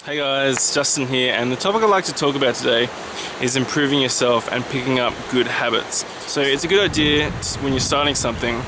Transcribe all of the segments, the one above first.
Hey guys, Justin here, and the topic I'd like to talk about today is improving yourself and picking up good habits. So it's a good idea when you're starting something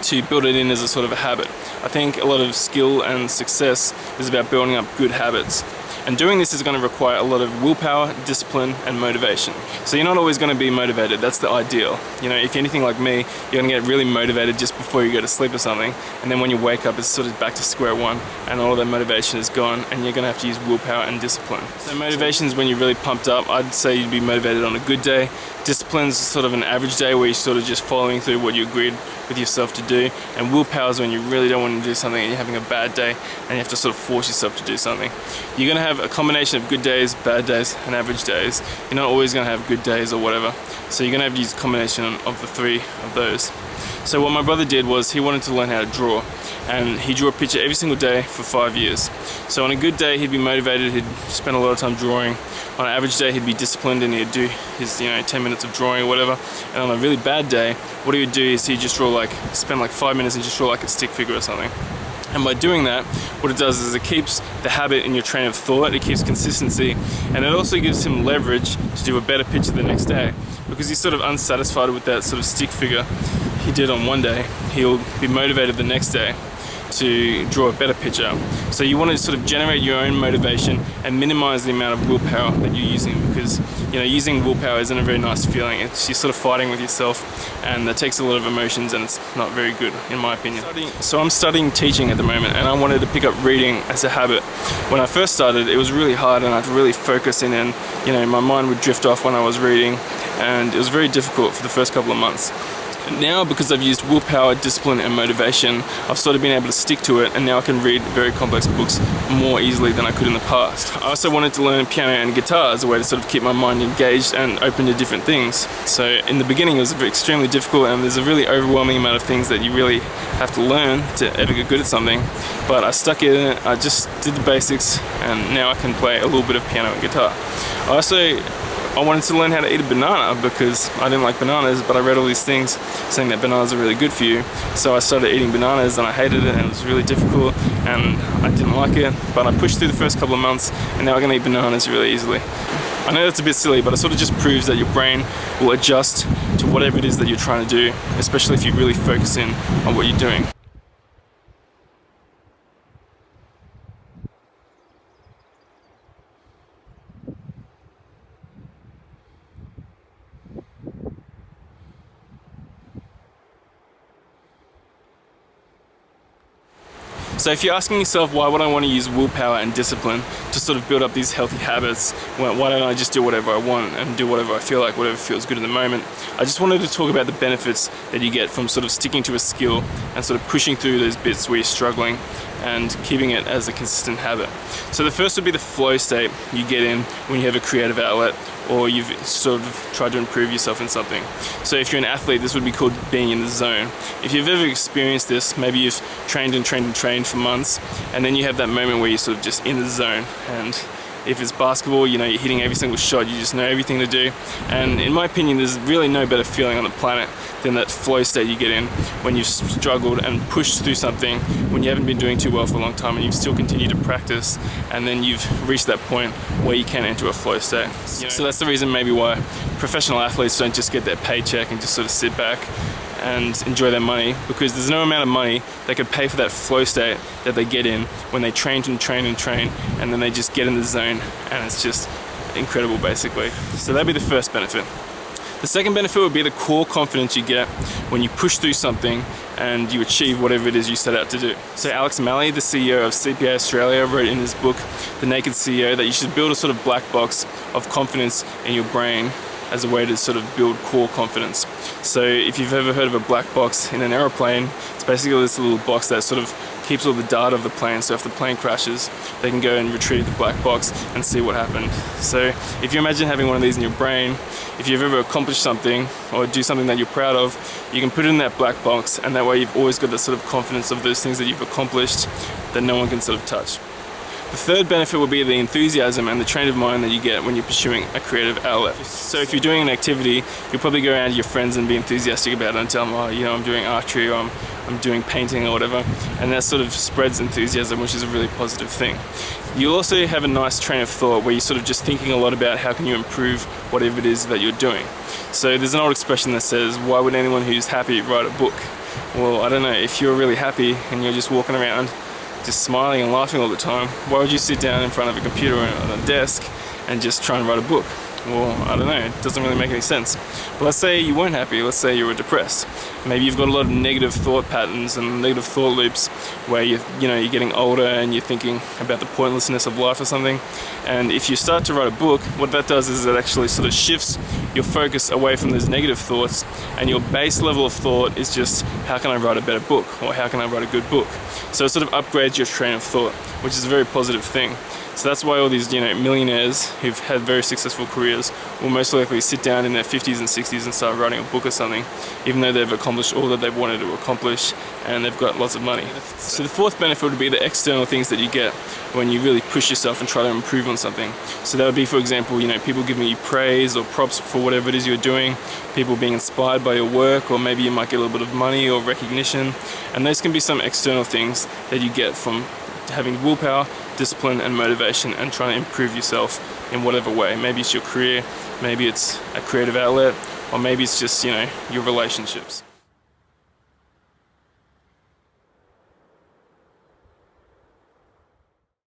to build it in as a sort of a habit. I think a lot of skill and success is about building up good habits. And doing this is going to require a lot of willpower, discipline, and motivation. So you're not always going to be motivated. That's the ideal. You know, if you're anything like me, you're going to get really motivated just before you go to sleep or something. And then when you wake up, it's sort of back to square one, and all of that motivation is gone, and you're going to have to use willpower and discipline. So motivation is when you're really pumped up. I'd say you'd be motivated on a good day. Discipline is sort of an average day where you're sort of just following through what you agreed with yourself to do. And willpower is when you really don't want to do something and you're having a bad day and you have to sort of force yourself to do something. You're going to have a combination of good days, bad days, and average days. You're not always going to have good days or whatever. So you're going to have to use a combination of the three of those. So what my brother did was he wanted to learn how to draw, and he drew a picture every single day for 5 years. So on a good day he'd be motivated, he'd spend a lot of time drawing. On an average day he'd be disciplined and he'd do his 10 minutes of drawing or whatever. And on a really bad day, what he would do is he'd just spend like 5 minutes and just draw like a stick figure or something. And by doing that, what it does is it keeps the habit in your train of thought, it keeps consistency, and it also gives him leverage to do a better picture the next day. Because he's sort of unsatisfied with that sort of stick figure he did on one day, he'll be motivated the next day to draw a better picture. So you want to sort of generate your own motivation and minimize the amount of willpower that you're using, because using willpower isn't a very nice feeling. You're sort of fighting with yourself, and that takes a lot of emotions, and it's not very good in my opinion. So I'm studying teaching at the moment, and I wanted to pick up reading as a habit. When I first started, it was really hard and I had to really focus in, and my mind would drift off when I was reading, and it was very difficult for the first couple of months. Now, because I've used willpower, discipline, and motivation, I've sort of been able to stick to it, and now I can read very complex books more easily than I could in the past. I also wanted to learn piano and guitar as a way to sort of keep my mind engaged and open to different things. So in the beginning it was extremely difficult, and there's a really overwhelming amount of things that you really have to learn to ever get good at something. But I stuck in it, I just did the basics, and now I can play a little bit of piano and guitar. I wanted to learn how to eat a banana because I didn't like bananas, but I read all these things saying that bananas are really good for you. So I started eating bananas, and I hated it, and it was really difficult, and I didn't like it. But I pushed through the first couple of months, and now I can eat bananas really easily. I know that's a bit silly, but it sort of just proves that your brain will adjust to whatever it is that you're trying to do, especially if you really focus in on what you're doing. So if you're asking yourself, why would I want to use willpower and discipline to sort of build up these healthy habits? Why don't I just do whatever I want and do whatever I feel like, whatever feels good in the moment? I just wanted to talk about the benefits that you get from sort of sticking to a skill and sort of pushing through those bits where you're struggling and keeping it as a consistent habit. So the first would be the flow state you get in when you have a creative outlet, or you've sort of tried to improve yourself in something. So if you're an athlete, this would be called being in the zone. If you've ever experienced this, maybe you've trained and trained and trained for months, and then you have that moment where you're sort of just in the zone. And if it's basketball, you're hitting every single shot, you just know everything to do. And in my opinion, there's really no better feeling on the planet than that flow state you get in when you've struggled and pushed through something, when you haven't been doing too well for a long time, and you've still continued to practice, and then you've reached that point where you can enter a flow state. So that's the reason maybe why professional athletes don't just get their paycheck and just sort of sit back and enjoy their money, because there's no amount of money that could pay for that flow state that they get in when they train and train and train, and then they just get in the zone, and it's just incredible basically. So that'd be the first benefit. The second benefit would be the core confidence you get when you push through something and you achieve whatever it is you set out to do. So Alex Malley, the CEO of CPA Australia, wrote in his book, The Naked CEO, that you should build a sort of black box of confidence in your brain as a way to sort of build core confidence. So if you've ever heard of a black box in an aeroplane, it's basically this little box that sort of keeps all the data of the plane, so if the plane crashes, they can go and retrieve the black box and see what happened. So if you imagine having one of these in your brain, if you've ever accomplished something or do something that you're proud of, you can put it in that black box, and that way you've always got that sort of confidence of those things that you've accomplished that no one can sort of touch. The third benefit will be the enthusiasm and the train of mind that you get when you're pursuing a creative outlet. So if you're doing an activity, you'll probably go around to your friends and be enthusiastic about it and tell them, I'm doing archery, or I'm doing painting or whatever, and that sort of spreads enthusiasm, which is a really positive thing. You'll also have a nice train of thought where you're sort of just thinking a lot about how can you improve whatever it is that you're doing. So there's an old expression that says, why would anyone who's happy write a book? Well, I don't know, if you're really happy and you're just walking around just smiling and laughing all the time, why would you sit down in front of a computer or on a desk and just try and write a book? Well, I don't know, it doesn't really make any sense. But let's say you weren't happy, let's say you were depressed. Maybe you've got a lot of negative thought patterns and negative thought loops where you're getting older and you're thinking about the pointlessness of life or something. And if you start to write a book, what that does is it actually sort of shifts your focus away from those negative thoughts, and your base level of thought is just, how can I write a better book? Or how can I write a good book? So it sort of upgrades your train of thought, which is a very positive thing. So that's why all these millionaires who've had very successful careers will most likely sit down in their 50s and 60s and start writing a book or something, even though they've accomplished all that they've wanted to accomplish and they've got lots of money. So the fourth benefit would be the external things that you get when you really push yourself and try to improve on something. So that would be, for example, people giving you praise or props for whatever it is you're doing, people being inspired by your work, or maybe you might get a little bit of money or recognition. And those can be some external things that you get from having willpower, discipline and motivation, and trying to improve yourself in whatever way. Maybe it's your career, maybe it's a creative outlet, or maybe it's just your relationships.